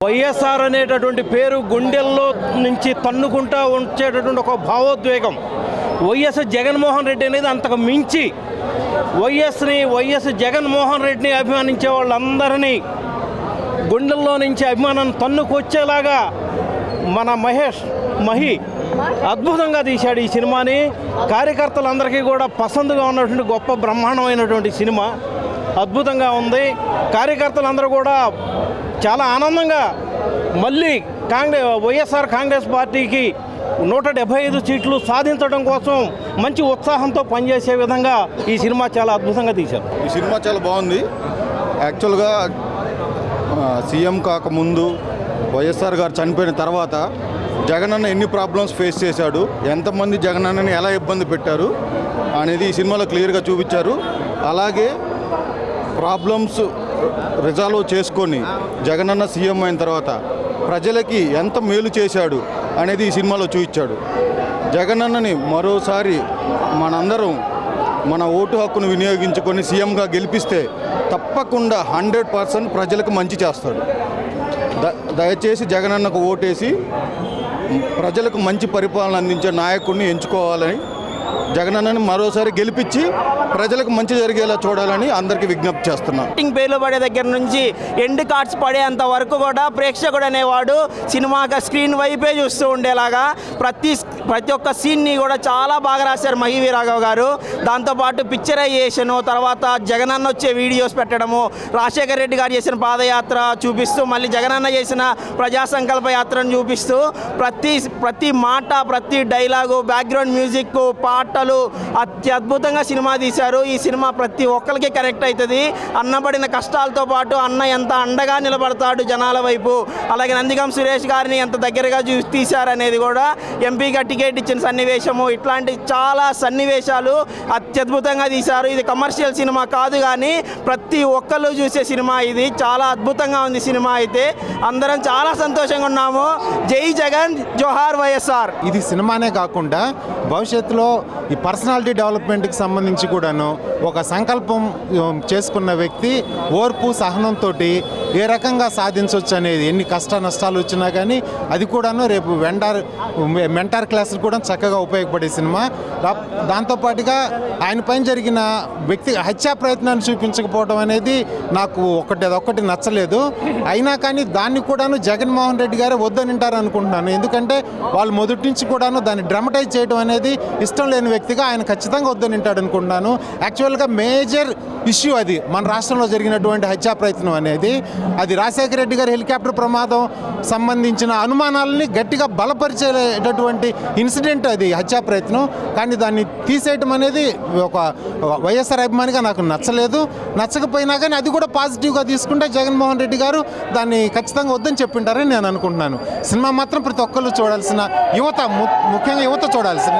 వైఎస్ఆర్ అనేటటువంటి పేరు గుండెల్లో నుంచి తన్నుకుంటా ఉంచేటటువంటి ఒక భావోద్వేగం. వైఎస్ జగన్మోహన్ రెడ్డి అనేది అంతకు మించి వైఎస్ జగన్మోహన్ రెడ్డిని అభిమానించే వాళ్ళందరినీ గుండెల్లో నుంచి అభిమానం తన్నుకొచ్చేలాగా మన మహి అద్భుతంగా తీశాడు ఈ సినిమాని. కార్యకర్తలందరికీ కూడా పసందుగా ఉన్నటువంటి గొప్ప బ్రహ్మాండమైనటువంటి సినిమా అద్భుతంగా ఉంది. కార్యకర్తలందరూ కూడా చాలా ఆనందంగా మళ్ళీ వైఎస్ఆర్ కాంగ్రెస్ పార్టీకి 175 సీట్లు సాధించడం కోసం మంచి ఉత్సాహంతో పనిచేసే విధంగా ఈ సినిమా చాలా అద్భుతంగా తీశారు. ఈ సినిమా చాలా బాగుంది. యాక్చువల్గా సీఎం కాకముందు వైఎస్ఆర్ గారు చనిపోయిన తర్వాత జగనన్న ఎన్ని ప్రాబ్లమ్స్ ఫేస్ చేశాడు, ఎంతమంది జగనన్నని ఎలా ఇబ్బంది పెట్టారు అనేది ఈ సినిమాలో క్లియర్గా చూపించారు. అలాగే ప్రాబ్లమ్స్ రిజాల్వ్ చేసుకొని జగనన్న సీఎం అయిన తర్వాత ప్రజలకి ఎంత మేలు చేశాడు అనేది ఈ సినిమాలో చూపించాడు. జగనన్నని మరోసారి మనందరం మన ఓటు హక్కును వినియోగించుకొని సీఎంగా గెలిపిస్తే తప్పకుండా 100% ప్రజలకు మంచి చేస్తాడు. దయచేసి జగనన్నకు ఓటేసి ప్రజలకు మంచి పరిపాలన అందించే నాయకుడిని ఎంచుకోవాలని, జగనన్నని మరోసారి గెలిపించి ప్రజలకు మంచి జరిగేలా చూడాలని అందరికీ విజ్ఞప్తి చేస్తున్నాను. పేర్లు పడే దగ్గర నుంచి ఎండ్ కార్డ్స్ పడేంత వరకు కూడా ప్రేక్షకుడు అనేవాడు సినిమాకి స్క్రీన్ వైపే చూస్తూ ఉండేలాగా ప్రతి ఒక్క సీన్ని కూడా చాలా బాగా రాశారు మహి రాఘవ్ గారు. దాంతోపాటు పిక్చరైజేషను, తర్వాత జగనన్న వచ్చే వీడియోస్ పెట్టడము, రాజశేఖర రెడ్డి గారు చేసిన పాదయాత్ర చూపిస్తూ మళ్ళీ జగనన్న చేసిన ప్రజా సంకల్ప యాత్రను చూపిస్తూ ప్రతి మాట, ప్రతి డైలాగు, బ్యాక్గ్రౌండ్ మ్యూజిక్, పాటలు అత్యద్భుతంగా సినిమా తీశారు. ఈ సినిమా ప్రతి ఒక్కరికి కనెక్ట్ అవుతుంది. అన్నబడిన కష్టాలతో పాటు అన్న ఎంత అండగా నిలబడతాడు జనాల వైపు, అలాగే నందిగం సురేష్ గారిని ఎంత దగ్గరగా తీశారనేది కూడా, ఎంపీగా టికెట్ ఇచ్చిన సన్నివేశము, ఇట్లాంటి చాలా సన్నివేశాలు అత్యద్భుతంగా తీశారు. ఇది కమర్షియల్ సినిమా కాదు, కానీ ప్రతి ఒక్కళ్ళు చూసే సినిమా ఇది. చాలా అద్భుతంగా ఉంది సినిమా. అయితే అందరం చాలా సంతోషంగా ఉన్నాము. జై జగన్, జోహార్ వైఎస్ఆర్. ఇది సినిమానే కాకుండా భవిష్యత్తులో ఈ పర్సనాలిటీ డెవలప్మెంట్కి సంబంధించి కూడాను ఒక సంకల్పం చేసుకున్న వ్యక్తి ఓర్పు సహనంతో ఏ రకంగా సాధించవచ్చు అనేది, ఎన్ని కష్ట నష్టాలు వచ్చినా కానీ అది కూడాను రేపు మెంటార్ క్లాసులు కూడా చక్కగా ఉపయోగపడే సినిమా. దాంతోపాటుగా ఆయన పైన జరిగిన హత్యా ప్రయత్నాన్ని చూపించకపోవడం అనేది నాకు అదొక్కటి నచ్చలేదు. అయినా కానీ దాన్ని కూడాను జగన్మోహన్ రెడ్డి గారే వద్దనింటారు అనుకుంటున్నాను. ఎందుకంటే వాళ్ళు మొదటి నుంచి కూడాను దాన్ని డ్రామటైజ్ చేయడం అనేది ఇష్టం లేని వ్యక్తిగా ఆయన ఖచ్చితంగా వద్దనింటాడు అనుకుంటున్నాను. యాక్చువల్గా మేజర్ ఇష్యూ అది మన రాష్ట్రంలో జరిగినటువంటి హత్యా ప్రయత్నం అనేది. అది రాజశేఖర రెడ్డి గారి హెలికాప్టర్ ప్రమాదం సంబంధించిన అనుమానాలని గట్టిగా బలపరిచేటటువంటి ఇన్సిడెంట్ అది హత్యా ప్రయత్నం. కానీ దాన్ని తీసేయటం అనేది ఒక వైఎస్ఆర్ అభిమానిగా నాకు నచ్చకపోయినా కానీ అది కూడా పాజిటివ్గా తీసుకుంటే జగన్మోహన్ రెడ్డి గారు దాన్ని ఖచ్చితంగా వద్దని చెప్పింటారని నేను అనుకుంటున్నాను. సినిమా మాత్రం ప్రతి ఒక్కళ్ళు చూడాల్సిన, ముఖ్యంగా యువత చూడాల్సిన